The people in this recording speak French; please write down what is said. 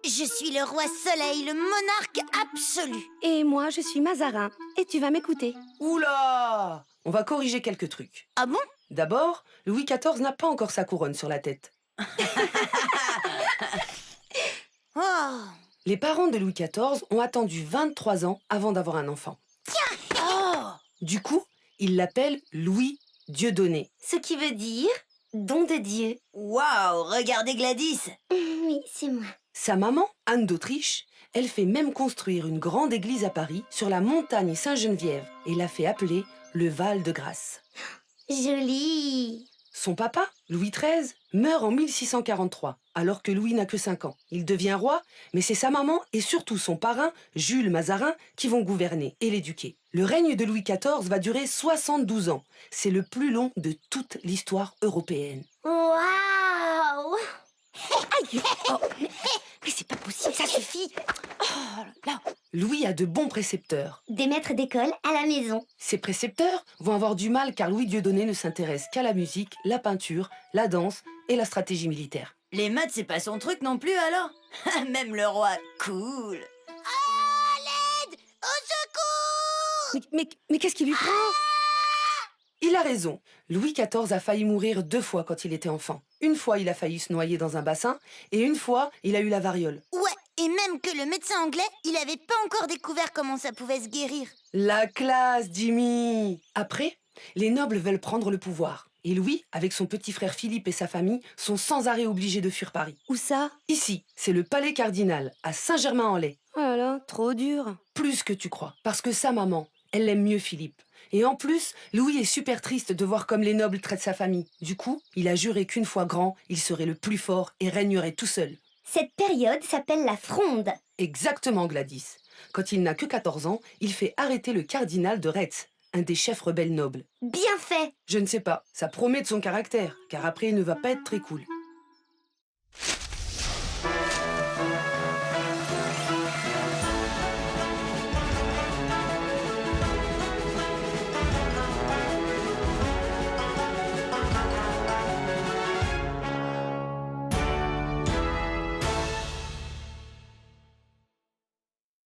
Je suis le roi Soleil, le monarque absolu. Et moi, je suis Mazarin. Et tu vas m'écouter. Oula! On va corriger quelques trucs. Ah bon? D'abord, Louis XIV n'a pas encore sa couronne sur la tête. Oh! Les parents de Louis XIV ont attendu 23 ans avant d'avoir un enfant. Oh! Du coup, ils l'appellent Louis Dieudonné. Ce qui veut dire don de Dieu. Waouh! Regardez Gladys! Oui, c'est moi. Sa maman, Anne d'Autriche, elle fait même construire une grande église à Paris sur la montagne Sainte-Geneviève et l'a fait appeler le Val-de-Grâce. Joli. Son papa, Louis XIII, meurt en 1643, alors que Louis n'a que 5 ans. Il devient roi, mais c'est sa maman et surtout son parrain, Jules Mazarin, qui vont gouverner et l'éduquer. Le règne de Louis XIV va durer 72 ans. C'est le plus long de toute l'histoire européenne. Waouh. Aïe. Oh, mais c'est pas possible, ça suffit. Oh là. Louis a de bons précepteurs. Des maîtres d'école à la maison. Ces précepteurs vont avoir du mal car Louis Dieudonné ne s'intéresse qu'à la musique, la peinture, la danse et la stratégie militaire. Les maths, c'est pas son truc non plus, alors? Même le roi, cool! À l'aide! Au secours! Mais qu'est-ce qui lui prend? Il a raison. Louis XIV a failli mourir 2 fois quand il était enfant. Une fois, il a failli se noyer dans un bassin et une fois, il a eu la variole. Ouais, et même que le médecin anglais, il avait pas encore découvert comment ça pouvait se guérir. La classe, Jimmy! Après, les nobles veulent prendre le pouvoir. Et Louis, avec son petit frère Philippe et sa famille, sont sans arrêt obligés de fuir Paris. Où ça? Ici, c'est le palais cardinal, à Saint-Germain-en-Laye. Oh là là, trop dur. Plus que tu crois. Parce que sa maman, elle aime mieux Philippe. Et en plus, Louis est super triste de voir comme les nobles traitent sa famille. Du coup, il a juré qu'une fois grand, il serait le plus fort et régnerait tout seul. Cette période s'appelle la Fronde. Exactement, Gladys. Quand il n'a que 14 ans, il fait arrêter le cardinal de Retz, un des chefs rebelles nobles. Bien fait. Je ne sais pas, ça promet de son caractère, car après il ne va pas être très cool.